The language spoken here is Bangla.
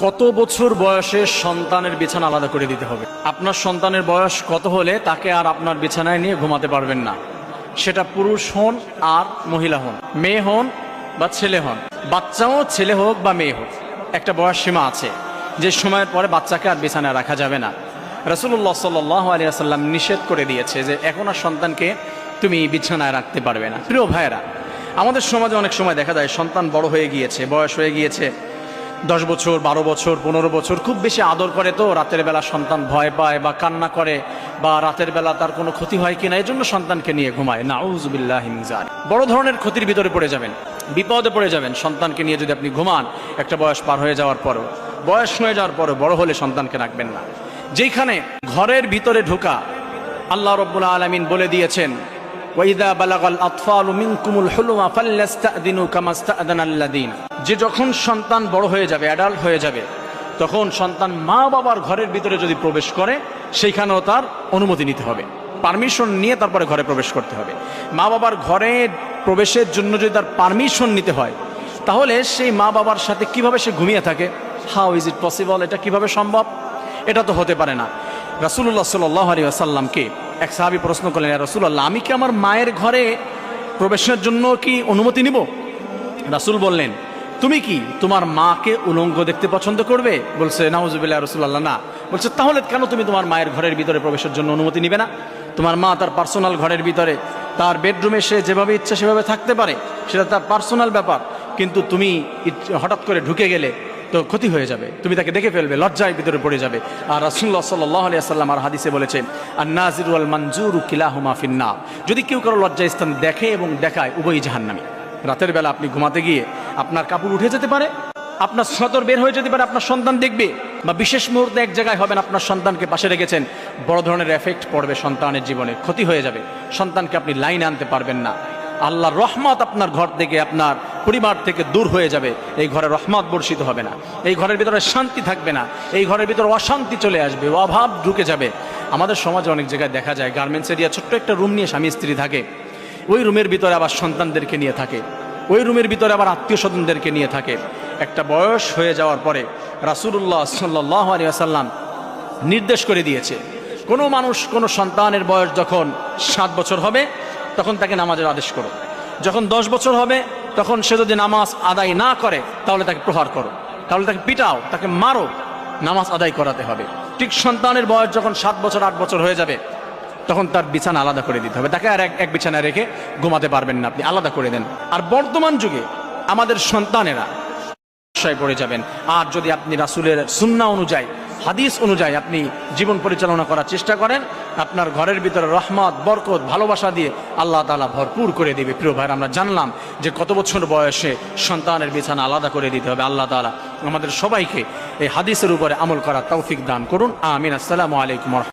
কত বছর বয়সে সন্তানের বিছানা আলাদা করে দিতে হবে? আপনার সন্তানের বয়স কত হলে তাকে আর আপনার বিছানায় নিয়ে ঘুমাতে পারবেন না? সেটা পুরুষ হন আর মহিলা হন, মেয়ে হন বা ছেলে হন, বাচ্চাও ছেলে হোক বা মেয়ে হোক, একটা বয়স সীমা আছে যে সময়ের পরে বাচ্চাকে আর বিছানায় রাখা যাবে না। রাসূলুল্লাহ সাল্লাল্লাহু আলাইহি ওয়াসাল্লাম নিষেধ করে দিয়েছে যে এখন আর সন্তানকে তুমি বিছানায় রাখতে পারবে না। প্রিয় ভাইয়েরা, আমাদের সমাজে অনেক সময় দেখা যায় সন্তান বড় হয়ে গিয়েছে, বয়স হয়ে গিয়েছে 10 বছর, 12 বছর, 15 বছর, খুব বেশি আদর করে তো রাতের বেলা সন্তান ভয় পায় বা কান্না করে বা রাতের বেলা তার কোনো ক্ষতি হয় কিনা এই জন্য সন্তানকে নিয়ে ঘুমায়। নাউযুবিল্লাহি মিন যালিক। বড় ধরনের ক্ষতির ভিতরে পড়ে যাবেন, বিপদে পড়ে যাবেন সন্তানকে নিয়ে যদি আপনি ঘুমান। একটা বয়স পার হয়ে যাওয়ার পরও, বয়স হয়ে যাওয়ার পরও বড় হলে সন্তানকে রাখবেন না। যেখানে ঘরের ভিতরে ঢোকা আল্লাহ রাব্বুল আলামিন বলে দিয়েছেন, ওয়াইদা বালাগাল আতফালু মিনকুমুল হুলুমা ফাল্যাস্তাযিনু কামা ইসতা'যানাল্লাযীনা, যে যখন সন্তান বড় হয়ে যাবে, অ্যাডাল্ট হয়ে যাবে, তখন সন্তান মা বাবার ঘরের ভিতরে যদি প্রবেশ করে সেইখানেও তার অনুমতি নিতে হবে, পারমিশন নিয়ে তারপরে ঘরে প্রবেশ করতে হবে। মা বাবার ঘরে প্রবেশের জন্য যদি তার পারমিশন নিতে হয়, তাহলে সেই মা বাবার সাথে কিভাবে সে ঘুমিয়ে থাকে? How is it possible? এটা কিভাবে সম্ভব? এটা তো হতে পারে না। রাসূলুল্লাহ সাল্লাল্লাহু আলাইহি ওয়াসাল্লামকে এক সাহাবী প্রশ্ন করলেন, ইয়া রাসূলুল্লাহ, আমি কি আমার মায়ের ঘরে প্রবেশের জন্য কি অনুমতি নিব? রাসূল বললেন, তুমি কি তোমার মাকে উলঙ্গ দেখতে পছন্দ করবে? বলছে, নাউযুবিল্লাহ রাসূলুল্লাহ, না। বলছে, তাহলে কেন তুমি তোমার মায়ের ঘরের ভিতরে প্রবেশের জন্য অনুমতি নিবে না? তোমার মা তার পার্সোনাল ঘরের ভিতরে, তার বেডরুমে সে যেভাবে ইচ্ছা সেভাবে থাকতে পারে, সেটা তার পার্সোনাল ব্যাপার। কিন্তু তুমি হঠাৎ করে ঢুকে গেলে তো ক্ষতি হয়ে যাবে, তুমি তাকে দেখে ফেলবে, লজ্জায় ভিতরে পড়ে যাবে। আর রাসূলুল্লাহ সাল্লাল্লাহু আলাইহি ওয়াসাল্লাম আর হাদিসে বলেছেন, আন-নাযিরু ওয়াল মানজুরু কিলাহুমা ফিন-নার, যদি কেউ কারো লজ্জাস্থান দেখে এবং দেখায়, উভয়ই জাহান্নামী। রাতের বেলা আপনি ঘুমাতে গিয়ে আপনার কাপড় উঠে যেতে পারে, আপনার সতর বের হয়ে যেতে পারে, আপনার সন্তান দেখবে, বা বিশেষ মুহূর্তে এক জায়গায় হবেন, আপনার সন্তানকে পাশে রেখেছেন, বড় ধরনের এফেক্ট পড়বে সন্তানের জীবনে, ক্ষতি হয়ে যাবে, সন্তানকে আপনি লাইনে আনতে পারবেন না। আল্লাহর রহমত আপনার ঘর থেকে, আপনার পরিবার থেকে দূর হয়ে যাবে। এই ঘরে রহমত বর্ষিত হবে না, এই ঘরের ভিতরে শান্তি থাকবে না, এই ঘরের ভিতরে অশান্তি চলে আসবে, অভাব ঢুকে যাবে। আমাদের সমাজে অনেক জায়গায় দেখা যায় গার্মেন্টস এরিয়া, ছোট্ট একটা রুম নিয়ে স্বামী স্ত্রী থাকে, ওই রুমের ভিতরে আবার সন্তানদেরকে নিয়ে থাকে, ওই রুমের ভিতরে আবার আত্মীয় স্বজনদেরকে নিয়ে থাকে। একটা বয়স হয়ে যাওয়ার পরে রাসূলুল্লাহ সাল্লাল্লাহু আলাইহি ওয়াসাল্লাম নির্দেশ করে দিয়েছে, কোনো মানুষ, কোনো সন্তানের বয়স যখন 7 বছর হবে তখন তাকে নামাজের আদেশ করো, যখন 10 বছর হবে তখন সে যদি নামাজ আদায় না করে তাহলে তাকে প্রহার করো, তাহলে তাকে পিটাও, তাকে মারো, নামাজ আদায় করাতে হবে। ঠিক সন্তানের বয়স যখন 7 বছর 8 বছর হয়ে যাবে তখন তার বিছানা আলাদা করে দিতে হবে, তাকে আর এক বিছানায় রেখে ঘুমাতে পারবেন না, আপনি আলাদা করে দেন। আর বর্তমান যুগে আমাদের সন্তানেরা পড়ে যাবেন। আর যদি আপনি রাসূলের সুন্নাহ অনুযায়ী, হাদিস অনুযায়ী আপনি জীবন পরিচালনা করার চেষ্টা করেন, আপনার ঘরের ভিতরে রহমত, বরকত, ভালোবাসা দিয়ে আল্লাহ তাআলা ভরপুর করে দিবে। প্রিয় ভাইরা, আমরা জানলাম যে কত বছর বয়সে সন্তানের বিছানা আলাদা করে দিতে হবে। আল্লাহ তাআলা আমাদের সবাইকে এই হাদিসের উপরে আমল করার তৌফিক দান করুন। আমিন। আসসালামু আলাইকুম ওয়া রাহমাতুল্লাহ।